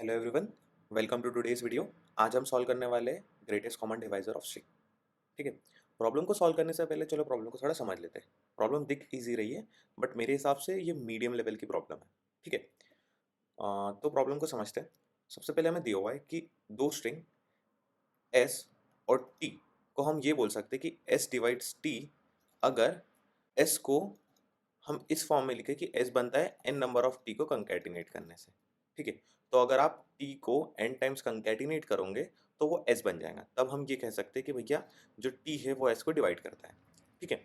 Hello everyone, welcome to today's video. आज हम solve करने वाले हैं greatest common divisor of string. ठीक है। प्रॉब्लम को सॉल्व करने से पहले चलो प्रॉब्लम को थोड़ा समझ लेते हैं। प्रॉब्लम दिख इजी रही है बट मेरे हिसाब से ये मीडियम लेवल की प्रॉब्लम है। ठीक है। तो प्रॉब्लम को समझते हैं। सबसे पहले हमें दिया हुआ है कि दो स्ट्रिंग एस और टी को हम ये बोल सकते हैं कि एस डिवाइड्स टी अगर एस को हम इस फॉर्म में लिखे कि एस बनता है एन नंबर ऑफ टी को कंकैटिनेट करने से। ठीक है। तो अगर आप टी को एन टाइम्स कंकैटिनेट करोगे तो वो एस बन जाएगा। तब हम ये कह सकते हैं कि भैया जो टी है वो एस को डिवाइड करता है। ठीक है।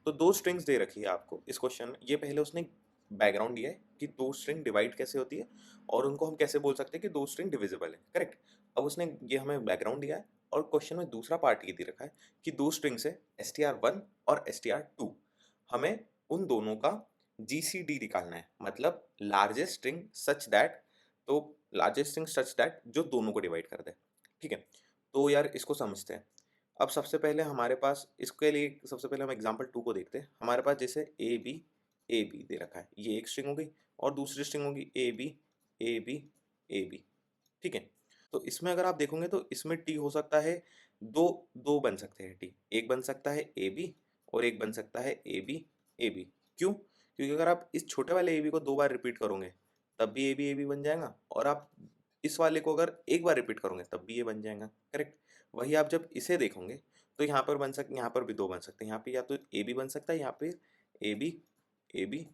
तो दो स्ट्रिंग्स दे रखी है आपको इस क्वेश्चन में। ये पहले उसने बैकग्राउंड दिया है कि दो स्ट्रिंग डिवाइड कैसे होती है और उनको हम कैसे बोल सकते हैं कि दो स्ट्रिंग डिविजिबल है। करेक्ट। अब उसने ये हमें बैकग्राउंड दिया है और क्वेश्चन में दूसरा पार्ट ये दे रखा है कि दो स्ट्रिंग्स है str1 और str2। हमें उन दोनों का जीसीडी निकालना है, मतलब लार्जेस्ट स्ट्रिंग सच दैट। तो लार्जेस्ट स्ट्रिंग सच दैट जो दोनों को डिवाइड कर दे। ठीक है। तो यार इसको समझते हैं। अब सबसे पहले हमारे पास इसके लिए सबसे पहले हम एग्जांपल 2 को देखते हैं। हमारे पास जैसे ए बी दे रखा है, ये एक स्ट्रिंग होगी और दूसरी स्ट्रिंग होगी A B A B A B. ठीक है। तो इसमें अगर आप देखोगे तो इसमें टी हो सकता है दो दो बन सकते हैं टी। एक बन सकता है ए बी और एक बन सकता है ए बी। क्यों? क्योंकि अगर आप इस छोटे वाले ए बी को दो बार रिपीट करोगे तब भी ए बी बन जाएगा और आप इस वाले को अगर एक बार रिपीट करोगे तब भी ये बन जाएगा। करेक्ट। वही आप जब इसे देखोगे तो यहाँ पर बन सकते, यहाँ पर भी दो बन सकते हैं। यहाँ पे या तो ए बी बन सकता है, यहाँ पे A B A B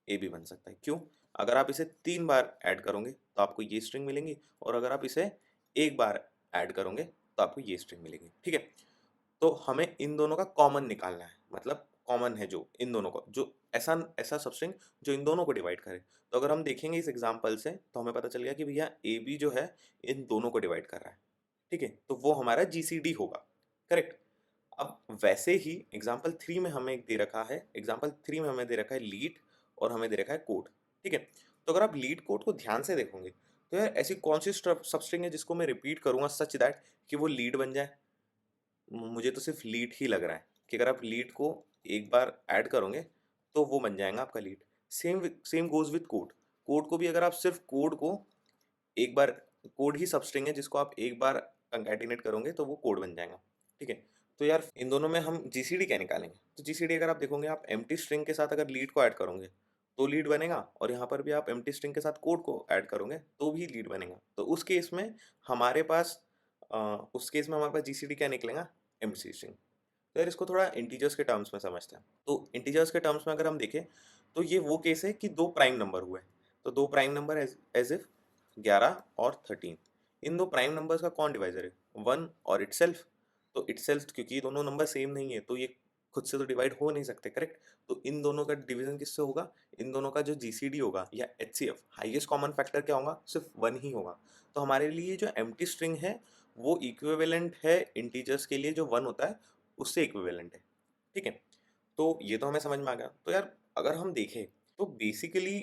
A B बन सकता है। क्यों? अगर आप इसे तीन बार ऐड करोगे तो आपको ये स्ट्रिंग मिलेंगी और अगर आप इसे एक बार ऐड करोगे तो आपको ये स्ट्रिंग मिलेगी। ठीक है। तो हमें इन दोनों का कॉमन निकालना है, मतलब कॉमन है जो इन दोनों को, जो ऐसा ऐसा सबस्ट्रिंग जो इन दोनों को डिवाइड करे। तो अगर हम देखेंगे इस एग्जांपल से तो हमें पता चल गया कि भैया ए बी जो है इन दोनों को डिवाइड कर रहा है। ठीक है। तो वो हमारा जीसीडी होगा। करेक्ट। अब वैसे ही एग्जाम्पल 3 में हमें दे रखा है, एग्जाम्पल 3 में हमें दे रखा है लीड और हमें दे रखा है कोड। ठीक है। तो अगर आप लीड कोड को ध्यान से देखोगे तो यार ऐसी कौन सी सबस्ट्रिंग है जिसको मैं रिपीट करूंगा सच दैट कि वो लीड बन जाए? मुझे तो सिर्फ लीड ही लग रहा है कि अगर आप लीड को एक बार ऐड करोगे तो वो बन जाएगा आपका lead. Same same goes with code. Code को भी अगर आप सिर्फ कोड को एक बार, कोड ही सबस्ट्रिंग है जिसको आप एक बार कंकैटिनेट करोगे तो वो कोड बन जाएगा। ठीक है। तो यार इन दोनों में हम जीसीडी क्या निकालेंगे? तो जीसीडी अगर आप देखोगे, आप एम्प्टी स्ट्रिंग के साथ अगर लीड को ऐड करोगे तो लीड बनेगा और यहाँ पर भी आप एम्प्टी स्ट्रिंग के साथ कोड को ऐड करोगे तो भी लीड बनेगा। तो उस केस में हमारे पास जीसीडी क्या निकलेगा? Empty string. तो यार इसको थोड़ा इंटीजर्स के टर्म्स में समझते हैं। तो इंटीजर्स के टर्म्स में अगर हम देखें तो ये वो केस है कि दो प्राइम नंबर हुए। तो दो प्राइम नंबर एज इफ 11 और 13। इन दो प्राइम नंबर्स का कौन डिवाइजर है? वन और इटसेल्फ। तो इटसेल्फ क्योंकि ये दोनों नंबर सेम नहीं है तो ये खुद से तो डिवाइड हो नहीं सकते। करेक्ट। तो इन दोनों का डिवीजन किससे होगा? इन दोनों का जो जीसीडी होगा या एचसीएफ, हाईएस्ट कॉमन फैक्टर क्या होगा? सिर्फ वन ही होगा। तो हमारे लिए जो एम्प्टी स्ट्रिंग है वो इक्विवेलेंट है इंटीजर्स के लिए जो वन होता है उससे इक्विवेलेंट है। ठीक है। तो ये तो हमें समझ में आ गया। तो यार अगर हम देखें तो बेसिकली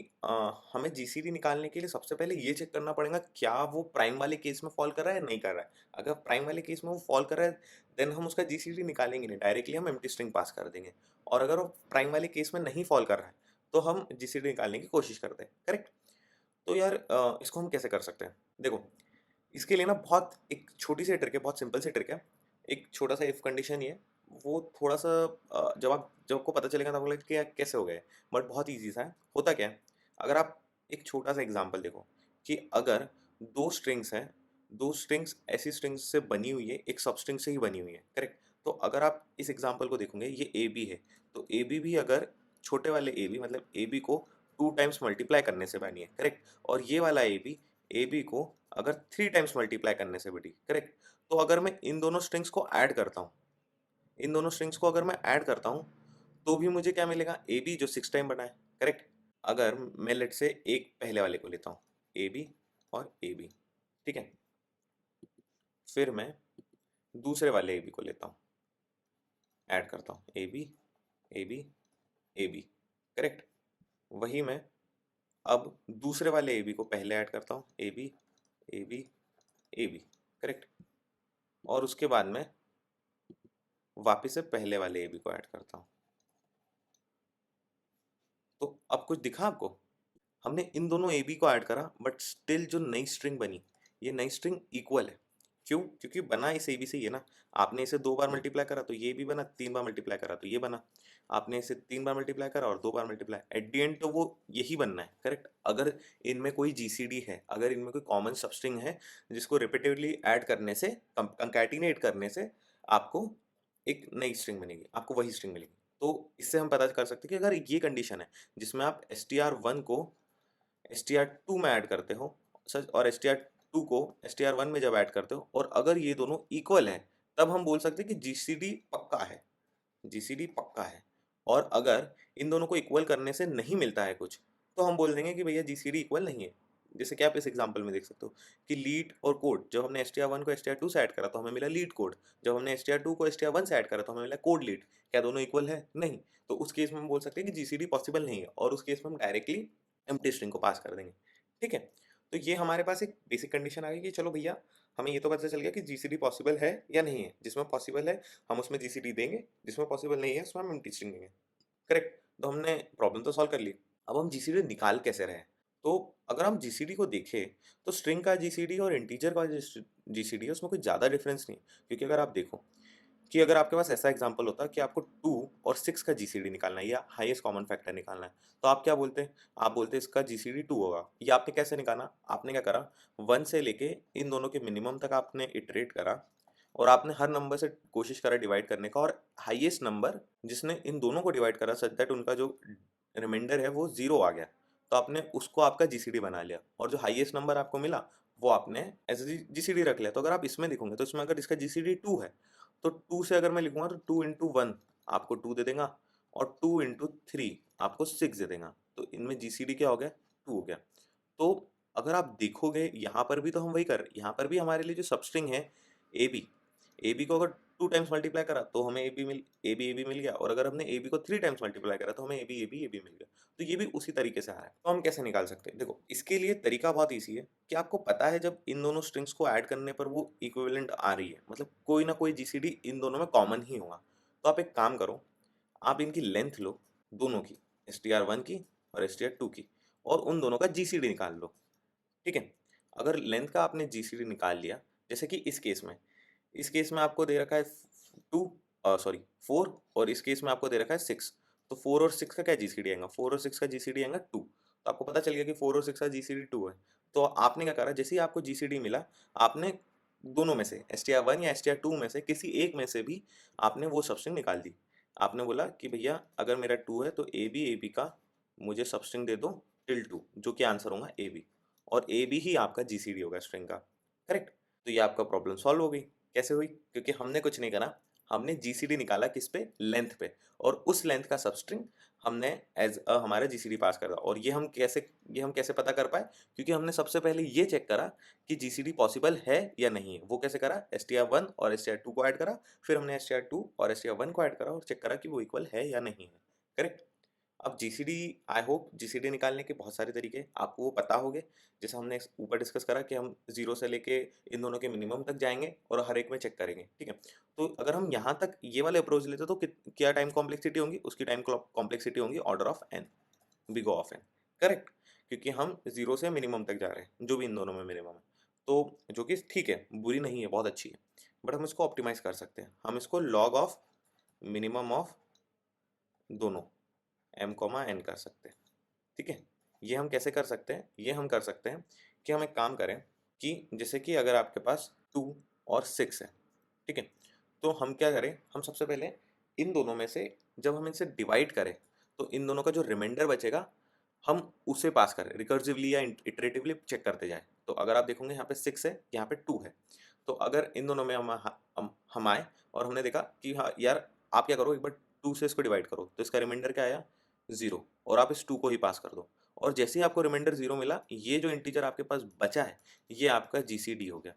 हमें जीसीडी निकालने के लिए सबसे पहले ये चेक करना पड़ेगा क्या वो प्राइम वाले केस में फॉल कर रहा है या नहीं कर रहा है। अगर प्राइम वाले केस में वो फॉल कर रहा है देन हम उसका जीसीडी निकालेंगे नहीं, डायरेक्टली हम एम्प्टी स्ट्रिंग पास कर देंगे। और अगर वो प्राइम वाले केस में नहीं फॉल कर रहा है तो हम जीसीडी निकालने की कोशिश करते हैं। करेक्ट। तो यार इसको हम कैसे कर सकते हैं? देखो, इसके लिए ना बहुत एक छोटी सी ट्रिक है, बहुत सिंपल सी ट्रिक है। एक छोटा सा इफ कंडीशन ये है, वो थोड़ा सा जब आपको पता चलेगा तो आपको लगेगा कि यार कैसे हो गए, बट बहुत ईजी सा है। होता क्या है, अगर आप एक छोटा सा एग्जांपल देखो कि अगर दो स्ट्रिंग्स हैं, दो स्ट्रिंग्स ऐसी स्ट्रिंग्स से बनी हुई है, एक सब स्ट्रिंग से ही बनी हुई है। करेक्ट। तो अगर आप इस एग्जांपल को देखोगे, ये ए बी है तो ए बी भी अगर छोटे वाले ए बी मतलब ए बी को टू टाइम्स मल्टीप्लाई करने से बनी है। करेक्ट। और ये वाला ए बी को अगर थ्री टाइम्स मल्टीप्लाई करने से बड़ी। करेक्ट। तो अगर मैं इन दोनों स्ट्रिंग्स को ऐड करता हूँ, इन दोनों स्ट्रिंग्स को अगर मैं ऐड करता हूँ तो भी मुझे क्या मिलेगा? ए बी जो सिक्स टाइम बना है। करेक्ट। अगर मैं लेट से एक पहले वाले को लेता हूँ, ए बी और ए बी। ठीक है। फिर मैं दूसरे वाले ए बी को लेता हूँ, ऐड करता हूँ A B A B A B. Correct. वही मैं अब दूसरे वाले ए बी को पहले ऐड करता हूँ, A B A B A B. Correct. और उसके बाद में वापिस से पहले वाले ए बी को ऐड करता हूँ। तो अब कुछ दिखा आपको? हमने इन दोनों ए बी को ऐड करा, बट स्टिल जो नई स्ट्रिंग बनी, ये नई स्ट्रिंग इक्वल है। क्यों? क्योंकि बना इस ए बी से ही है ना। आपने इसे 2 बार मल्टीप्लाई करा तो ये भी बना, 3 बार मल्टीप्लाई करा तो ये बना, आपने इसे 3 बार मल्टीप्लाई करा और 2 बार मल्टीप्लाई, एट द एंड तो वो यही बनना है, करेक्ट। अगर इनमें कोई जीसीडी है, अगर इनमें कोई कॉमन सबस्ट्रिंग है जिसको रिपीटेडली ऐड करने से, कंकैटिनेट करने से आपको एक नई स्ट्रिंग बनेगी, आपको वही स्ट्रिंग मिलेगी। तो इससे हम पता कर सकते हैं कि अगर ये कंडीशन है जिसमें आप str1 को str2 में ऐड करते हो सच, और str2 को str1 में जब ऐड करते हो, और अगर ये दोनों इक्वल है, तब हम बोल सकते हैं कि जीसीडी पक्का है, जीसीडी पक्का है। और अगर इन दोनों को इक्वल करने से नहीं मिलता है कुछ, तो हम बोल देंगे कि भैया जीसीडी इक्वल नहीं है। जैसे कि आप इस एग्जांपल में देख सकते हो कि लीड और कोड, जब हमने str1 को str2 से ऐड करा तो हमें मिला लीड कोड, जब हमने str2 को str1 से ऐड करा तो हमें मिला कोड लीड। क्या दोनों इक्वल है? नहीं। तो उस केस में हम बोल सकते हैं कि जीसीडी पॉसिबल नहीं है, और उस केस में हम डायरेक्टली एम्प्टी स्ट्रिंग को पास कर देंगे। ठीक है, तो ये हमारे पास एक बेसिक कंडीशन आ गई कि चलो भैया हमें ये तो पता चल गया कि जीसीडी पॉसिबल है या नहीं है। जिसमें पॉसिबल है हम उसमें जीसीडी देंगे, जिसमें पॉसिबल नहीं है उसमें हम एम्प्टी स्ट्रिंग देंगे, करेक्ट। तो हमने प्रॉब्लम तो सॉल्व कर ली। अब हम जीसीडी निकाल कैसे रहे हैं? तो अगर हम जीसीडी को देखें तो स्ट्रिंग का जीसीडी और इंटीजर का जीसीडी है, उसमें कोई ज़्यादा डिफरेंस नहीं। क्योंकि अगर आप देखो कि अगर आपके पास ऐसा एग्जांपल होता कि आपको 2 और 6 का जीसीडी निकालना है या हाईएस्ट कॉमन फैक्टर निकालना है, तो आप क्या बोलते हैं? आप बोलते हैं इसका जीसीडी 2 होगा। ये आपने कैसे निकाला? आपने क्या करा, 1 से लेके इन दोनों के मिनिमम तक आपने इटरेट करा, और आपने हर नंबर से कोशिश करा डिवाइड करने का, और हाईएस्ट नंबर जिसने इन दोनों को डिवाइड करा सच दैट उनका जो रिमाइंडर है वो 0 आ गया, तो आपने उसको आपका जीसीडी बना लिया, और जो हाईएस्ट नंबर आपको मिला वो आपने एज जीसीडी रख लिया। तो अगर आप इसमें देखोगे तो इसमें अगर इसका जीसीडी 2 है, तो 2 से अगर मैं लिखूंगा तो 2 इंटू 1 आपको 2 दे देगा, और 2 इंटू 3 आपको 6 दे देगा। तो इनमें जीसीडी क्या हो गया? 2 हो गया। तो अगर आप देखोगे यहाँ पर भी तो हम वही कर रहे हैं, यहाँ पर भी हमारे लिए जो सबस्ट्रिंग है ए बी, ए बी को अगर 2 टाइम्स मल्टीप्लाई करा तो हमें ए बी मिल गया, और अगर हमने ए बी को 3 टाइम्स मल्टीप्लाई करा तो हमें ए बी मिल गया। तो ये भी उसी तरीके से आ रहा है। तो हम कैसे निकाल सकते हैं? देखो, इसके लिए तरीका बहुत ईजी है कि आपको पता है जब इन दोनों स्ट्रिंग्स को ऐड करने पर वो इक्विवेलेंट आ रही है, मतलब कोई ना कोई जीसीडी इन दोनों में कॉमन ही होगा। तो आप एक काम करो, आप इनकी लेंथ लो, दोनों की, str1 की और str2 की, और उन दोनों का जीसीडी निकाल लो। ठीक है, अगर लेंथ का आपने जीसीडी निकाल लिया, जैसे कि इस केस में आपको दे रखा है 2, सॉरी 4, और इस केस में आपको दे रखा है 6। तो 4 और 6 का क्या जीसीडी आएगा? 4 और 6 का जीसीडी आएगा 2। तो आपको पता चल गया कि 4 और 6 का जीसीडी 2 है। तो आपने क्या करा, जैसे ही आपको जीसीडी मिला, आपने दोनों में से str1 या str2 में से किसी एक में से भी आपने वो सबस्ट्रिंग निकाल दी। आपने बोला कि भैया अगर मेरा 2 है तो ए बी का मुझे सबस्ट्रिंग दे दो टिल 2, जो कि आंसर होगा ए बी, और ए बी ही आपका जीसीडी होगा स्ट्रिंग का, करेक्ट। तो ये आपका प्रॉब्लम सॉल्व हो गई। कैसे हुई? क्योंकि हमने कुछ नहीं करा, हमने जीसीडी निकाला किस पे? लेंथ पे, और उस लेंथ का सबस्ट्रिंग हमने एज अ हमारा जीसीडी पास कर दिया। और ये हम कैसे पता कर पाए? क्योंकि हमने सबसे पहले ये चेक करा कि जीसीडी पॉसिबल है या नहीं है। वो कैसे करा? str1 और str2 को ऐड करा, फिर हमने str2 और str1 को ऐड करा और चेक करा कि वो इक्वल है या नहीं है, करेक्ट। अब जीसीडी, आई होप जीसीडी निकालने के बहुत सारे तरीके आपको वो पता होंगे। जैसे हमने ऊपर डिस्कस करा कि हम 0 से लेके इन दोनों के मिनिमम तक जाएंगे और हर एक में चेक करेंगे, ठीक है। तो अगर हम यहाँ तक ये वाले अप्रोच लेते तो क्या टाइम कॉम्प्लेक्सिटी होंगी? उसकी टाइम कॉम्प्लेक्सिटी होंगी order of N, big O of N, correct. क्योंकि हम 0 से मिनिमम तक जा रहे हैं, जो भी इन दोनों में मिनिमम है, तो जो कि ठीक है, बुरी नहीं है, बहुत अच्छी है। बट हम इसको ऑप्टिमाइज कर सकते हैं, हम इसको लॉग ऑफ मिनिमम ऑफ दोनों m कॉमा n कर सकते हैं, ठीक है। ये हम कैसे कर सकते हैं? ये हम कर सकते हैं कि हम एक काम करें कि जैसे कि अगर आपके पास 2 और 6 है, ठीक है, तो हम क्या करें, हम सबसे पहले इन दोनों में से जब हम इनसे डिवाइड करें तो इन दोनों का जो रिमाइंडर बचेगा हम उसे पास करें, रिकर्सिवली या इटरेटिवली चेक करते जाएं। तो अगर आप देखोगे यहाँ पे 6 है, यहाँ पे 2 है, तो अगर इन दोनों में हम आए और हमने देखा कि हाँ यार, आप क्या करो, एक बार 2 से इसको डिवाइड करो, तो इसका रिमाइंडर क्या आया? 0, और आप इस 2 को ही पास कर दो। और जैसे ही आपको रिमाइंडर 0 मिला, ये जो इंटीजर आपके पास बचा है ये आपका जीसीडी हो गया,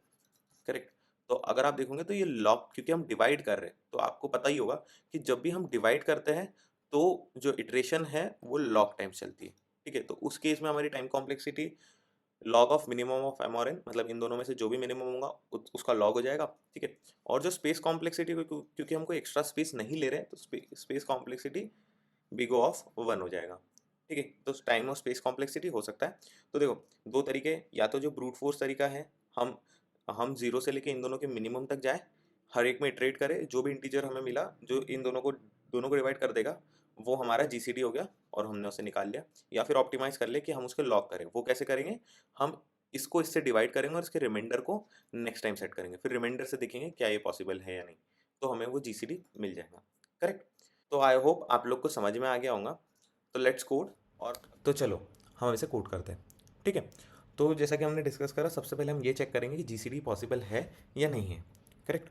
करेक्ट। तो अगर आप देखोगे तो ये लॉग, क्योंकि हम डिवाइड कर रहे हैं तो आपको पता ही होगा कि जब भी हम डिवाइड करते हैं तो जो इटरेशन है वो लॉग टाइम चलती है, ठीक है। तो उस केस में हमारी time complexity log of minimum of M और एन, मतलब इन दोनों में से जो भी मिनिमम होगा उसका लॉग हो जाएगा, ठीक है। और जो स्पेस कॉम्प्लेक्सिटी, क्योंकि हम कोई एक्स्ट्रा स्पेस नहीं ले रहे हैं, तो space complexity big O of 1 हो जाएगा, ठीक है, तो टाइम और स्पेस कॉम्प्लेक्सिटी हो सकता है। तो देखो दो तरीके, या तो जो ब्रूट फोर्स तरीका है, हम जीरो से लेके इन दोनों के मिनिमम तक जाए, हर एक में इटरेट करें, जो भी इंटीजर हमें मिला जो इन दोनों को डिवाइड कर देगा वो हमारा जीसीडी हो गया और हमने उसे निकाल लिया। या फिर ऑप्टिमाइज कर ले कि हम उसके लॉग करें, वो कैसे करेंगे, हम इसको इससे डिवाइड करेंगे और इसके रिमाइंडर को नेक्स्ट टाइम सेट करेंगे, फिर रिमाइंडर से देखेंगे क्या ये पॉसिबल है या नहीं, तो हमें वो जीसीडी मिल जाएगा। करेक्ट। तो आई होप आप लोग को समझ में आ गया होगा। तो लेट्स कोड। और तो चलो हम इसे कोड करते हैं। ठीक है, तो जैसा कि हमने डिस्कस करा, सबसे पहले हम ये चेक करेंगे कि जीसीडी पॉसिबल है या नहीं है। करेक्ट,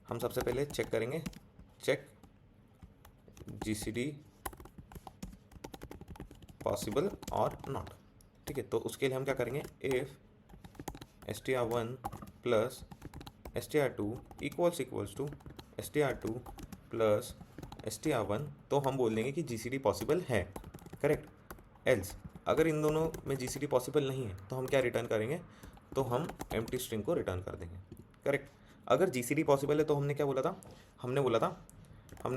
हम सबसे पहले चेक करेंगे, चेक जीसीडी पॉसिबल और नॉट। ठीक है, तो उसके लिए हम क्या करेंगे, if str1 plus str2 equals to str2 plus str1, तो हम बोल देंगे कि जीसीडी पॉसिबल है। करेक्ट। एल्स अगर इन दोनों में जीसीडी पॉसिबल नहीं है तो हम क्या रिटर्न करेंगे, तो हम एम्प्टी स्ट्रिंग को रिटर्न कर देंगे। करेक्ट। अगर जीसीडी पॉसिबल है तो हमने क्या बोला था, हमने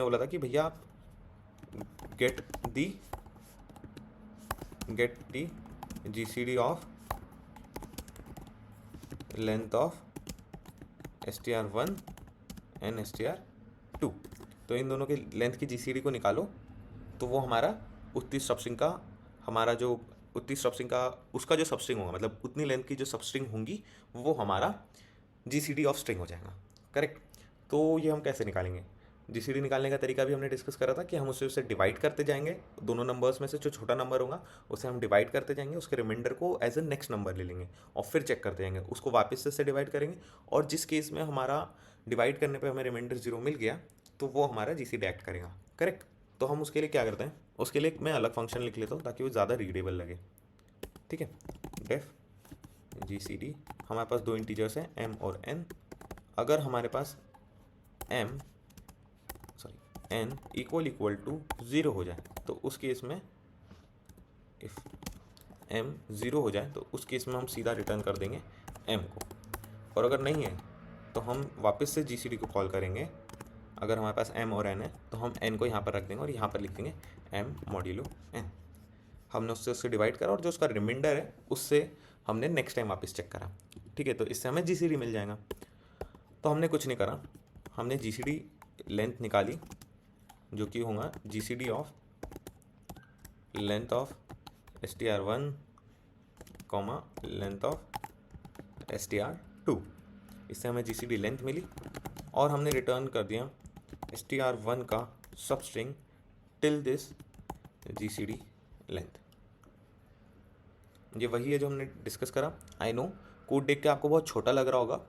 बोला था कि भैया आप get the GCD of length of str1 and str2, तो इन दोनों के लेंथ की जीसीडी को निकालो, तो वो हमारा उतनी सबस्ट्रिंग का उसका जो सबस्ट्रिंग होगा, मतलब उतनी लेंथ की जो सबस्ट्रिंग होंगी वो हमारा जीसीडी ऑफ स्ट्रिंग हो जाएगा। करेक्ट। तो ये हम कैसे निकालेंगे, जीसीडी निकालने का तरीका भी हमने डिस्कस करा था कि हम उसे डिवाइड करते जाएंगे, दोनों नंबर्स में से जो छोटा नंबर होगा उसे हम डिवाइड करते जाएंगे, उसके रिमाइंडर को एज ए नेक्स्ट नंबर ले लेंगे और फिर चेक करते जाएंगे, उसको वापस से डिवाइड करेंगे, और जिस केस में हमारा डिवाइड करने पर हमें रिमाइंडर 0 मिल गया तो वो हमारा जीसीडी एक्ट करेगा। करेक्ट। तो हम उसके लिए क्या करते हैं, उसके लिए मैं अलग फंक्शन लिख लेता हूँ ताकि वो ज़्यादा रीडेबल लगे। ठीक है, डेफ जीसीडी, हमारे पास दो इंटीजर्स हैं m और n। अगर हमारे पास n इक्वल टू 0 हो जाए तो उस केस में, इफ़ m 0 हो जाए तो उस केस में हम सीधा रिटर्न कर देंगे m को, और अगर नहीं है तो हम वापस से जीसीडी को कॉल करेंगे। अगर हमारे पास m और n है तो हम n को यहाँ पर रख देंगे और यहाँ पर लिख देंगे m मॉड्यूलो n। हमने उससे डिवाइड करा और जो उसका रिमाइंडर है उससे हमने नेक्स्ट टाइम वापस चेक करा। ठीक है, तो इससे हमें जीसीडी मिल जाएगा। तो हमने कुछ नहीं करा, हमने जीसीडी लेंथ निकाली जो कि होगा GCD of length of str1 comma length of str2, इससे हमें जीसीडी लेंथ मिली और हमने रिटर्न कर दिया str1 का substring till this GCD length. ये वही है जो हमने डिस्कस करा। आई नो कोड देख के आपको बहुत छोटा लग रहा होगा,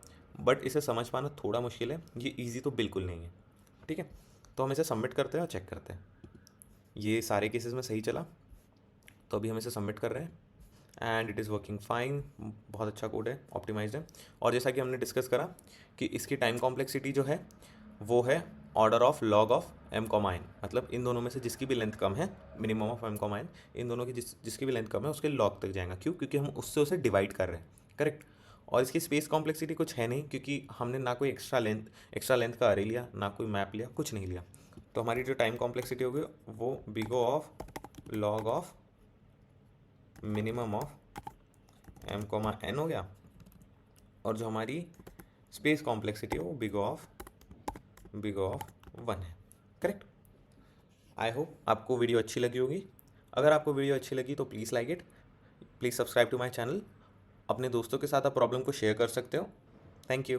बट इसे समझ पाना थोड़ा मुश्किल है, ये इजी तो बिल्कुल नहीं है। ठीक है, तो हम इसे सबमिट करते हैं और चेक करते हैं। ये सारे केसेस में सही चला, तो अभी हम इसे सबमिट कर रहे हैं and it is working fine. बहुत अच्छा कोड है, ऑप्टिमाइज्ड है। और जैसा कि हमने डिस्कस करा कि इसकी टाइम कॉम्प्लेक्सिटी जो है वो है order of log of m, मतलब इन दोनों में से जिसकी भी लेंथ कम है, मिनिमम ऑफ m, इन दोनों की जिसकी भी लेंथ कम है उसके लॉग तक जाएगा। क्यों? क्योंकि हम उससे उसे डिवाइड कर रहे हैं। करेक्ट। और इसकी स्पेस कॉम्प्लेक्सिटी कुछ है नहीं, क्योंकि हमने ना कोई एक्स्ट्रा लेंथ का अरे लिया, ना कोई मैप लिया, कुछ नहीं लिया। तो हमारी जो टाइम कॉम्प्लेक्सिटी होगी वो big O of log of minimum of m, n हो गया, और जो हमारी स्पेस कॉम्प्लेक्सिटी है वो बिगो ऑफ 1 है। करेक्ट। आई होप आपको वीडियो अच्छी लगी होगी। अगर आपको वीडियो अच्छी लगी तो please like it, please subscribe to my channel. अपने दोस्तों के साथ आप प्रॉब्लम को शेयर कर सकते हो। Thank you.